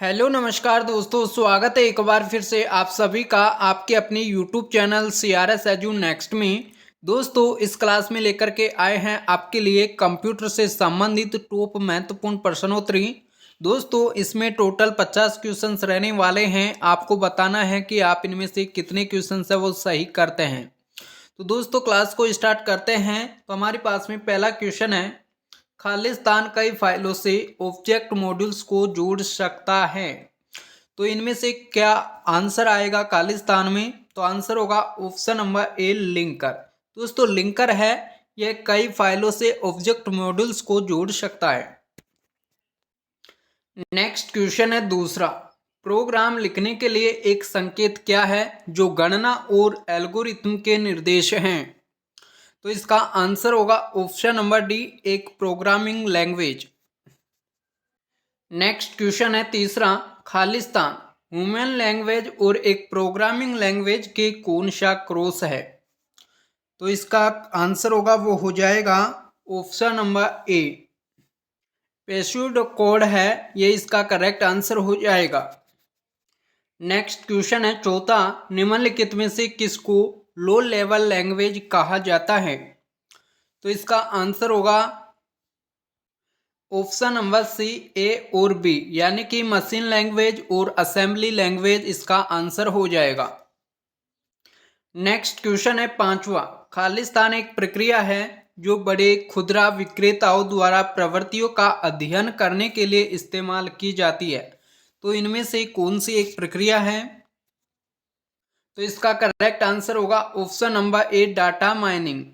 Hello नमस्कार दोस्तों, स्वागत है एक बार फिर से आप सभी का आपके अपने YouTube channel CRS edu next में। दोस्तों इस क्लास में लेकर के आए हैं आपके लिए कंप्यूटर से संबंधित टॉप महत्वपूर्ण प्रश्नोत्तरी। दोस्तों इसमें टोटल 50 क्वेश्चंस रहने वाले हैं। आपको बताना है कि आप इनमें से कितने क्वेश्चंस है वो सही करते हैं। तो दोस्तों क्लास को स्टार्ट करते हैं। तो हमारे पास में पहला क्वेश्चन है, खालिस्तान कई फाइलों से ऑब्जेक्ट मॉड्यूल्स को जोड़ सकता है। तो इनमें से क्या आंसर आएगा खालिस्तान में? तो आंसर होगा ऑप्शन नंबर ए, लिंकर। दोस्तों लिंकर है, यह कई फाइलों से ऑब्जेक्ट मॉड्यूल्स को जोड़ सकता है। नेक्स्ट क्वेश्चन है दूसरा, प्रोग्राम लिखने के लिए एक संकेत क्या है जो गणना और एल्गोरिथम के निर्देश हैं? तो इसका आंसर होगा ऑप्शन नंबर डी, एक प्रोग्रामिंग लैंग्वेज। नेक्स्ट क्वेश्चन है तीसरा, खालिस्तान ह्यूमन लैंग्वेज और एक प्रोग्रामिंग लैंग्वेज के कौन सा क्रॉस है? तो इसका आंसर होगा वो हो जाएगा ऑप्शन नंबर ए, पेस्यूडो कोड है, ये इसका करेक्ट आंसर हो जाएगा। नेक्स्ट क्वेश्चन है चौथा, निम्नलिखित में से किसको लो लेवल लैंग्वेज कहा जाता है? तो इसका आंसर होगा ऑप्शन नंबर सी, ए और बी, यानी कि मशीन लैंग्वेज और असेंबली लैंग्वेज इसका आंसर हो जाएगा। नेक्स्ट क्वेश्चन है पांचवा, खालिस्तान एक प्रक्रिया है जो बड़े खुदरा विक्रेताओं द्वारा प्रवृत्तियों का अध्ययन करने के लिए इस्तेमाल की जाती है। तो इनमें से कौन सी एक प्रक्रिया है? तो इसका करेक्ट आंसर होगा ऑप्शन नंबर ए, डाटा माइनिंग।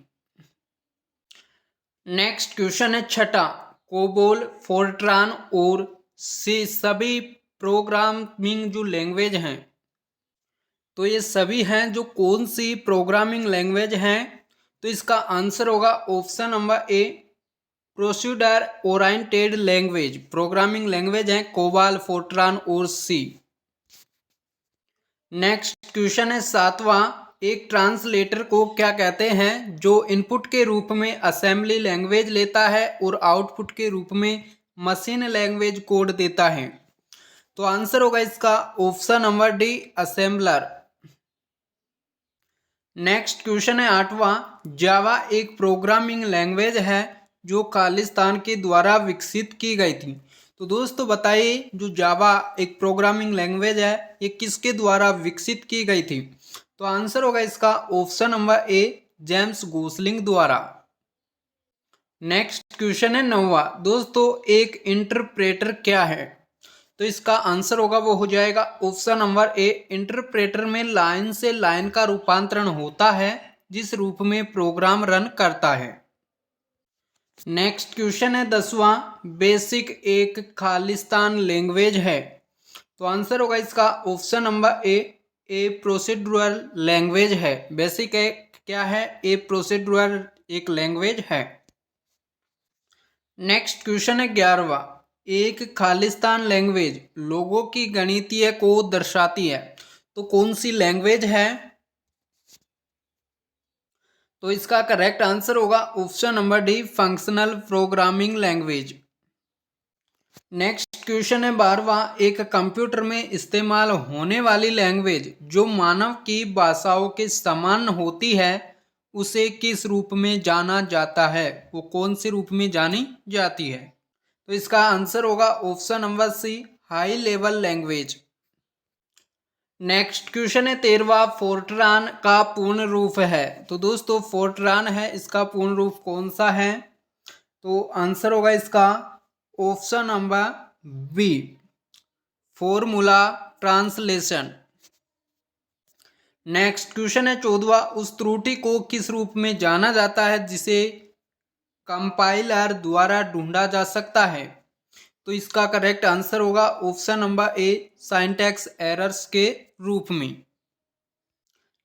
नेक्स्ट क्वेश्चन है छठा, कोबोल, फोर्ट्रान और सी सभी प्रोग्रामिंग जो लैंग्वेज हैं, तो ये सभी हैं जो कौन सी प्रोग्रामिंग लैंग्वेज हैं? तो इसका आंसर होगा ऑप्शन नंबर ए, procedure oriented language programming language हैं कोबाल, फोर्ट्रान और सी। नेक्स्ट क्वेश्चन है सातवां, एक ट्रांसलेटर को क्या कहते हैं जो इनपुट के रूप में असेंबली लैंग्वेज लेता है और आउटपुट के रूप में मशीन लैंग्वेज कोड देता है? तो आंसर होगा इसका option number D, assembler. Next question है आठवां, जावा एक प्रोग्रामिंग लैंग्वेज है जो खालिस्तान के द्वारा विकसित की गई थी। तो दोस्तों बताइए, जो जावा एक प्रोग्रामिंग लैंग्वेज है ये किसके द्वारा विकसित की गई थी? तो आंसर होगा इसका ऑप्शन नंबर ए, जेम्स गोसलिंग द्वारा। नेक्स्ट क्वेश्चन है नौवां, दोस्तों एक इंटरप्रेटर क्या है? तो इसका आंसर होगा वो हो जाएगा ऑप्शन नंबर ए, इंटरप्रेटर में लाइन से लाइन का रूपांतरण होता है जिस रूप में प्रोग्राम रन करता है। नेक्स्ट क्वेश्चन है दसवां, बेसिक एक खालिस्तान लैंग्वेज है। तो आंसर होगा इसका ऑप्शन नंबर ए प्रोसीड्यूरल लैंग्वेज है। बेसिक एक क्या है? ए प्रोसीड्यूरल एक लैंग्वेज है। नेक्स्ट क्वेश्चन है 11वां, एक खालिस्तान लैंग्वेज लोगों की गणितीय को दर्शाती है। तो कौन सी लैंग्वेज है? तो इसका करेक्ट आंसर होगा option number D, functional programming language. Next question है 12वां, एक कंप्यूटर में इस्तेमाल होने वाली लैंग्वेज जो मानव की भाषाओं के समान होती है उसे किस रूप में जाना जाता है? वो कौन से रूप में जानी जाती है? तो इसका आंसर होगा option number C, high level language. Next question है 13वां, फोर्ट्रान का पूर्ण रूप है। तो दोस्तों फोर्ट्रान है, इसका पूर्ण रूप कौन सा है? तो आंसर होगा इसका option number B, formula translation. Next question है 14वां, उस त्रुटि को किस रूप में जाना जाता है जिसे कंपाइलर द्वारा ढूंढा जा सकता है? तो इसका करेक्ट आंसर होगा ऑप्शन नंबर ए, सिंटैक्स एरर्स के रूप में।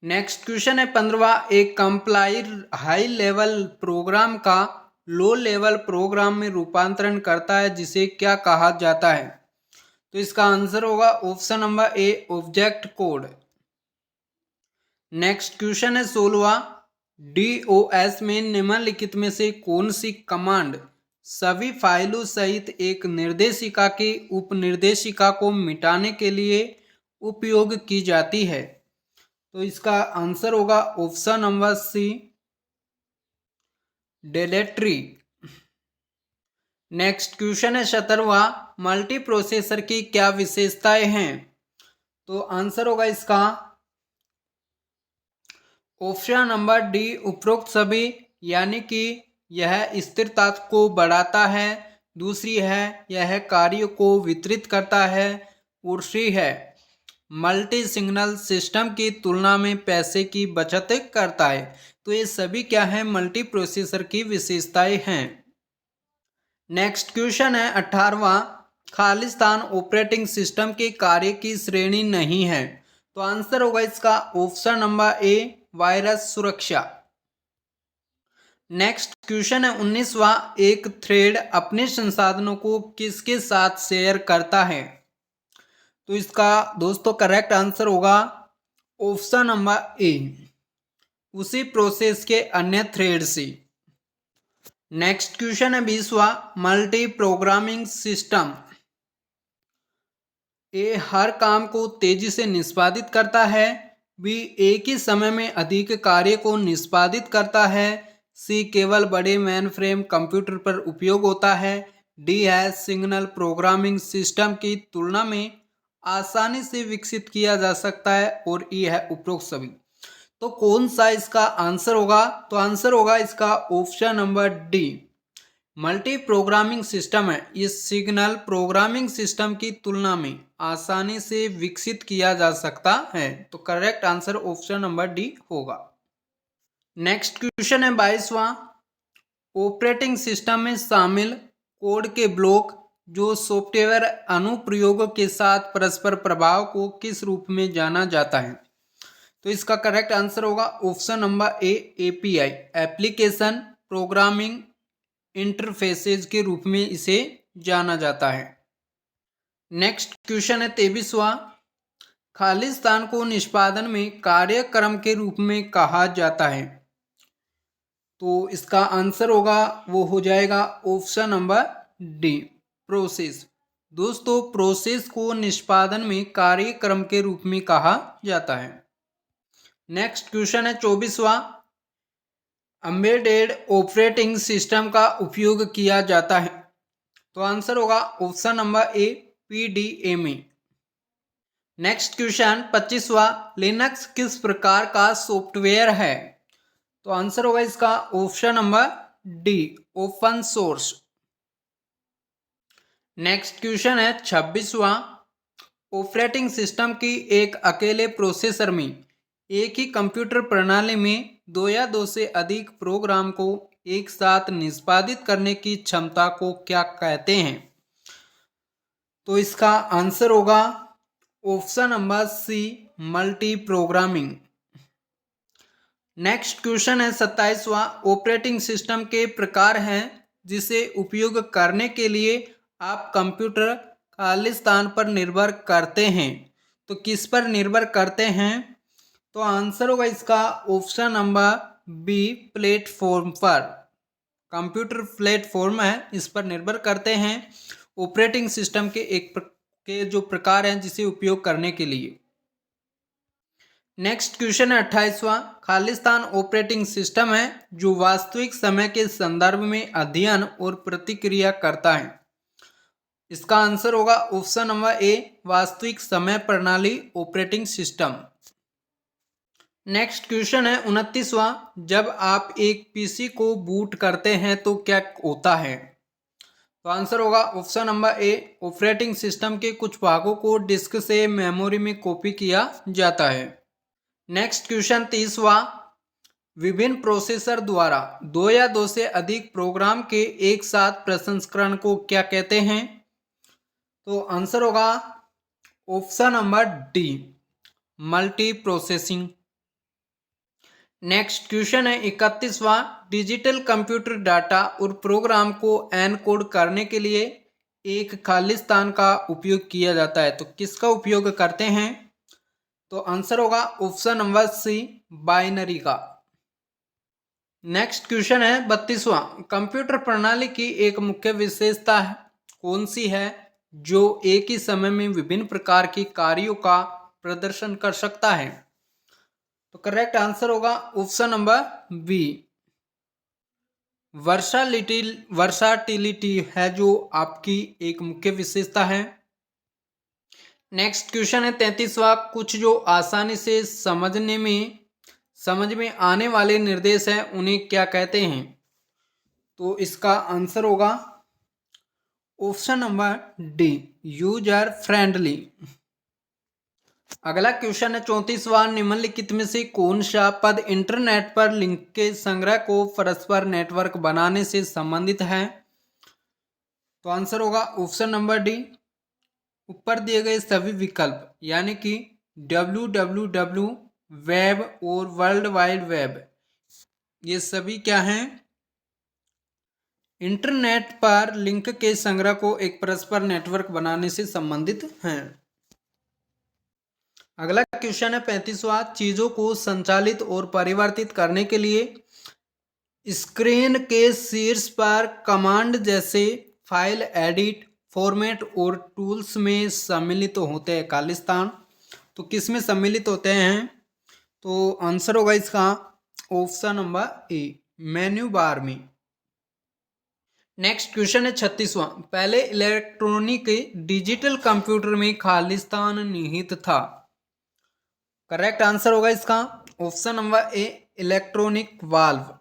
नेक्स्ट क्वेश्चन है 15वां, एक कंपाइलर हाई लेवल प्रोग्राम का लो लेवल प्रोग्राम में रूपांतरण करता है जिसे क्या कहा जाता है? तो इसका आंसर होगा ऑप्शन नंबर ए, ऑब्जेक्ट कोड। नेक्स्ट क्वेश्चन है 16वां, DOS में निम्नलिखित में से कौन सी कमांड सभी फाइलों सहित एक निर्देशिका की उपनिर्देशिका को मिटाने के लिए उपयोग की जाती है। तो इसका आंसर होगा option number C, directory. Next question है 17वां, मल्टी प्रोसेसर की क्या विशेषताएं हैं? तो आंसर होगा इसका ऑप्शन नंबर डी, उपरोक्त सभी, यानी कि यह स्थिरता को बढ़ाता है। दूसरी है यह कार्य को वितरित करता है। तीसरी है मल्टी सिग्नल सिस्टम की तुलना में पैसे की बचत करता है। तो ये सभी क्या है, मल्टी प्रोसेसर की विशेषताएं हैं। नेक्स्ट क्वेश्चन है 18वां, खालिस्तान ऑपरेटिंग सिस्टम के कार्य की श्रेणी नहीं है। तो आंसर होगा इसका ऑप्शन नंबर ए, वायरस सुरक्षा। नेक्स्ट क्वेश्चन है 19वां, एक थ्रेड अपने संसाधनों को किसके साथ शेयर करता है? तो इसका दोस्तों करेक्ट आंसर होगा ऑप्शन नंबर ए, उसी प्रोसेस के अन्य थ्रेड से। नेक्स्ट क्वेश्चन है 20वां, मल्टी प्रोग्रामिंग सिस्टम ए हर काम को तेजी से निष्पादित करता है, बी एक ही समय में अधिक कार्य को निष्पादित करता है, सी केवल बड़े मेनफ्रेम कंप्यूटर पर उपयोग होता है, डी है सिग्नल प्रोग्रामिंग सिस्टम की तुलना में आसानी से विकसित किया जा सकता है, और ई है उपरोक्त सभी। तो कौन सा इसका आंसर होगा? तो आंसर होगा इसका option number D, multi programming system है, इस सिग्नल प्रोग्रामिंग सिस्टम की तुलना में आसानी से विकसित किया जा सकता है। तो correct answer option number D होगा। नेक्स्ट क्वेश्चन है 22वां, ऑपरेटिंग सिस्टम में शामिल कोड के ब्लॉक जो सॉफ्टवेयर अनुप्रयोग के साथ परस्पर प्रभाव को किस रूप में जाना जाता है? तो इसका करेक्ट आंसर होगा option number A, API, application programming interfaces के रूप में इसे जाना जाता है। नेक्स्ट क्वेश्चन है 23वां, खालिस्तान को निष्पादन में कार्यक्रम के रूप में कहा जाता है। तो इसका आंसर होगा वो हो जाएगा ऑप्शन नंबर डी, प्रोसेस। दोस्तों प्रोसेस को निष्पादन में कार्यक्रम के रूप में कहा जाता है। नेक्स्ट क्वेश्चन है 24वां, एम्बेडेड ऑपरेटिंग सिस्टम का उपयोग किया जाता है। तो आंसर होगा option number A, PDMA. Next question 25वां, लिनक्स किस प्रकार का सॉफ्टवेयर है? तो आंसर होगा इसका option number D, open source. Next question है 26वां, ऑपरेटिंग सिस्टम की एक अकेले प्रोसेसर में एक ही कंप्यूटर प्रणाली में दो या दो से अधिक प्रोग्राम को एक साथ निष्पादित करने की क्षमता को क्या कहते हैं? तो इसका आंसर होगा option number C, multi programming. Next question है 27वां, ऑपरेटिंग सिस्टम के प्रकार हैं जिसे उपयोग करने के लिए आप कंप्यूटर खालिस्तान पर निर्भर करते हैं। तो किस पर निर्भर करते हैं? तो आंसर होगा इसका ऑप्शन नंबर बी, प्लेटफॉर्म पर। कंप्यूटर प्लेटफॉर्म है, इस पर निर्भर करते हैं ऑपरेटिंग सिस्टम के जो प्रकार हैं जिसे उपयोग करने के लिए। नेक्स्ट क्वेश्चन है 28वां, खालिस्तान ऑपरेटिंग सिस्टम है जो वास्तविक समय के संदर्भ में अध्ययन और प्रतिक्रिया करता है। इसका आंसर होगा ऑप्शन नंबर ए, वास्तविक समय प्रणाली ऑपरेटिंग सिस्टम। नेक्स्ट क्वेश्चन है 29वां, जब आप एक पीसी को बूट करते हैं तो क्या होता है? तो आंसर होगा ऑप्शन नंबर ए, ऑपरेटिंग सिस्टम के कुछ भागों को डिस्क से मेमोरी में कॉपी किया जाता है। नेक्स्ट क्वेश्चन 30वां, विभिन्न प्रोसेसर द्वारा दो या दो से अधिक प्रोग्राम के एक साथ प्रसंस्करण को क्या कहते हैं? तो आंसर होगा option number D, multi processing. Next question है 31वां, डिजिटल कंप्यूटर डाटा और प्रोग्राम को एनकोड करने के लिए एक खालिस्तान का उपयोग किया जाता है। तो किसका उपयोग करते हैं? तो आंसर होगा ऑप्शन नंबर सी, बाइनरी का। नेक्स्ट क्वेश्चन है 32वां, कंप्यूटर प्रणाली की एक मुख्य विशेषता कौन सी है जो एक ही समय में विभिन्न प्रकार की कार्यों का प्रदर्शन कर सकता है? तो करेक्ट आंसर होगा ऑप्शन नंबर बी, वर्साटिलिटी है जो आपकी एक मुख्य विशेषता है। नेक्स्ट क्वेश्चन है 33वां, कुछ जो आसानी से समझ में आने वाले निर्देश हैं उन्हें क्या कहते हैं? तो इसका आंसर होगा option number D, user friendly. अगला क्वेश्चन है 34वां, निम्नलिखित में से कौन सा पद इंटरनेट पर लिंक के संग्रह को परस्पर नेटवर्क बनाने से संबंधित है? तो आंसर होगा ऑप्शन नंबर डी, ऊपर दिए गए सभी विकल्प यानी कि www, वेब और वर्ल्ड वाइड वेब, ये सभी क्या हैं? इंटरनेट पर लिंक के संग्रह को एक परस्पर नेटवर्क बनाने से संबंधित हैं। अगला क्वेश्चन है 35वां, चीजों को संचालित और परिवर्तित करने के लिए स्क्रीन के शीर्ष पर कमांड जैसे फाइल एडिट, फॉर्मेट और टूल्स में सम्मिलित होते हैं खालिस्तान। तो किस में सम्मिलित होते हैं? तो आंसर होगा इसका option number A, menu bar में। नेक्स्ट क्वेश्चन है 36वां, पहले इलेक्ट्रॉनिक डिजिटल कंप्यूटर में खालिस्तान निहित था। करेक्ट आंसर होगा इसका ऑप्शन नंबर ए, इलेक्ट्रॉनिक वाल्व।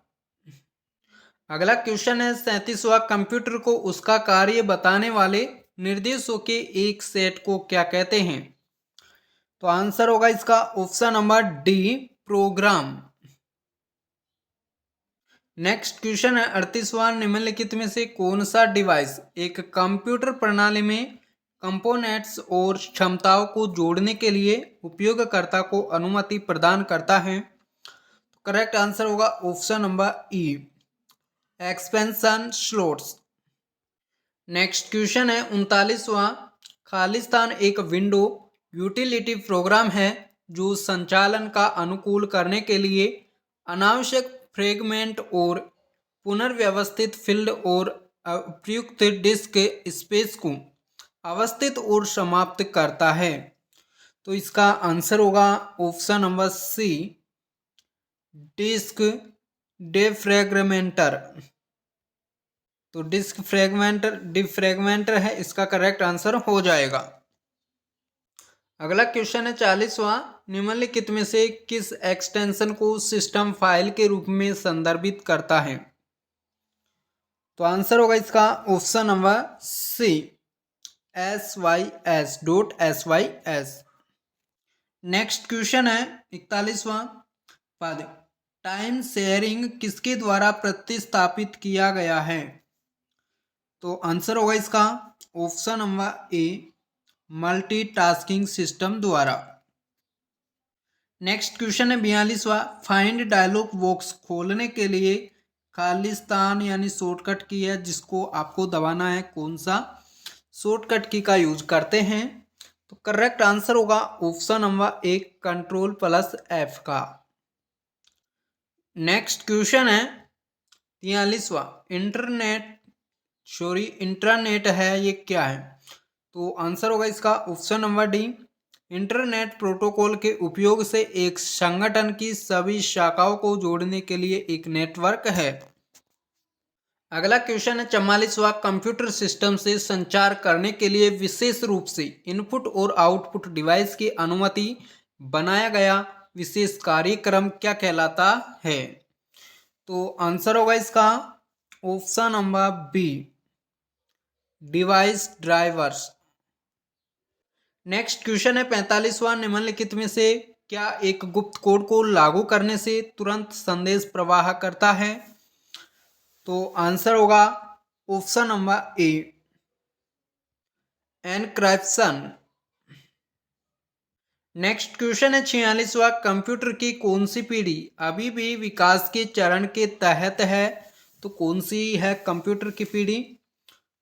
अगला क्वेश्चन है 37वां, कंप्यूटर को उसका कार्य बताने वाले निर्देशों के एक सेट को क्या कहते हैं? तो आंसर होगा इसका option number D, program. Next question है 38वां, निम्नलिखित में से कौन सा डिवाइस एक कंप्यूटर प्रणाली में कंपोनेंट्स और क्षमताओं को जोड़ने के लिए उपयोगकर्ता को अनुमति प्रदान करता है? तो करेक्ट आंसर होगा ऑप्शन नंबर ई, एक्सपेंशन स्लॉट्स। नेक्स्ट क्वेश्चन है 39वां, खालिस्तान एक विंडो यूटिलिटी प्रोग्राम है जो संचालन का अनुकूल करने के लिए अनावश्यक फ्रेगमेंट और पुनर्व्यवस्थित फील्ड और उपयुक्त डिस्क स्पेस को अवस्थित और समाप्त करता है। तो इसका आंसर होगा option number C, disk defragmenter. तो डिफ्रैगमेंटर है इसका करेक्ट आंसर हो जाएगा। अगला क्वेश्चन है 40वां, निम्नलिखित में से किस एक्सटेंशन को सिस्टम फाइल के रूप में संदर्भित करता है? तो आंसर होगा इसका option number C, sys.sys। Next question है 41वां, पद टाइम शेयरिंग किसके द्वारा प्रतिस्थापित किया गया है? तो आंसर होगा इसका ऑप्शन नंबर ए, मल्टीटास्किंग सिस्टम द्वारा। नेक्स्ट क्वेश्चन है 42वां, फाइंड डायलॉग बॉक्स खोलने के लिए खालिस्तान यानी शॉर्टकट की है जिसको आपको दबाना है, कौन सा शॉर्टकट की का यूज करते हैं? तो करेक्ट आंसर होगा ऑप्शन नंबर ए, Ctrl+F का। नेक्स्ट क्वेश्चन है 43वां, इंटरनेट है ये क्या है? तो आंसर होगा इसका option number D, internet protocol के उपयोग से एक संगठन की सभी शाखाओं को जोड़ने के लिए एक नेटवर्क है। अगला क्वेश्चन है 44वां, कंप्यूटर सिस्टम से संचार करने के लिए विशेष रूप से इनपुट और आउटपुट डिवाइस की अनुमति बनाया गया विशेष कार्यक्रम क्या कहलाता है? तो आंसर होगा इसका option number B, device drivers. Next question है 45वां, निम्नलिखित में से क्या एक गुप्त कोड को लागू करने से तुरंत संदेश प्रवाह करता है? तो आंसर होगा ऑप्शन नंबर ए, एनक्रिप्शन। नेक्स्ट क्वेश्चन है 46वां, कंप्यूटर की कौन सी पीढ़ी अभी भी विकास के चरण के तहत है? तो कौन सी है कंप्यूटर की पीढ़ी?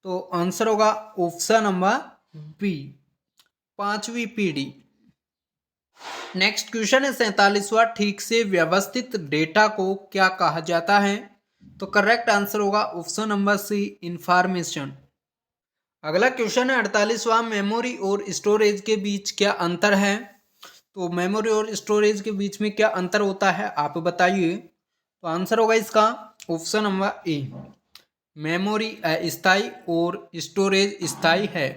तो आंसर होगा ऑप्शन नंबर बी, 5वीं पीढ़ी। नेक्स्ट क्वेश्चन है 47वां, ठीक से व्यवस्थित डेटा को क्या कहा जाता है? तो करेक्ट आंसर होगा ऑप्शन नंबर सी, इंफॉर्मेशन। अगला क्वेश्चन है 48वां, मेमोरी और स्टोरेज के बीच क्या अंतर है? तो मेमोरी और स्टोरेज के बीच में क्या अंतर होता है, आप बताइए। तो आंसर होगा इसका ऑप्शन नंबर ए, मेमोरी अस्थायी और स्टोरेज स्थायी है।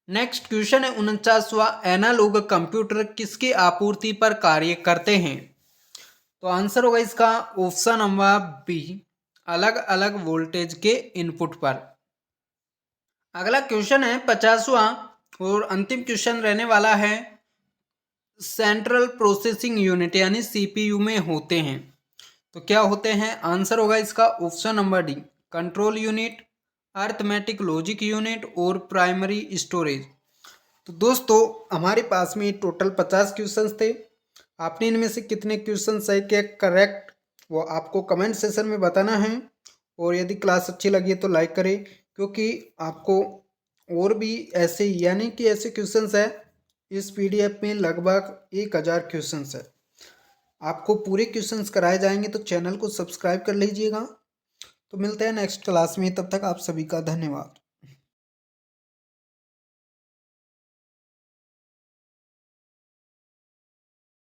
नेक्स्ट क्वेश्चन है 49वां, एनालॉग कंप्यूटर किसकी आपूर्ति पर कार्य करते हैं? तो आंसर होगा इसका ऑप्शन नंबर बी, अलग अलग वोल्टेज के इनपुट पर। अगला क्वेश्चन है 50वां और अंतिम क्वेश्चन रहने वाला है, सेंट्रल प्रोसेसिंग यूनिट यानी सीपीयू में होते हैं तो क्या होते हैं? आंसर होगा इसका option number D, control unit, arithmetic logic unit और प्राइमरी स्टोरेज। तो दोस्तों हमारे पास में टोटल 50 क्वेश्चंस थे। आपने इनमें से कितने क्वेश्चन सही किए करेक्ट, वो आपको कमेंट सेशन में बताना है। और यदि क्लास अच्छी लगी है तो लाइक करें, क्योंकि आपको और भी ऐसे यानी कि ऐसे क्वेश्चंस है इस पीडीएफ में लगभग 1000 क्वेश्चंस है। आपको पूरे क्वेश्चंस कराए जाएंगे तो चैनल को सब्सक्राइब कर लीजिएगा। तो मिलते हैं नेक्स्ट क्लास में, तब तक आप सभी का धन्यवाद।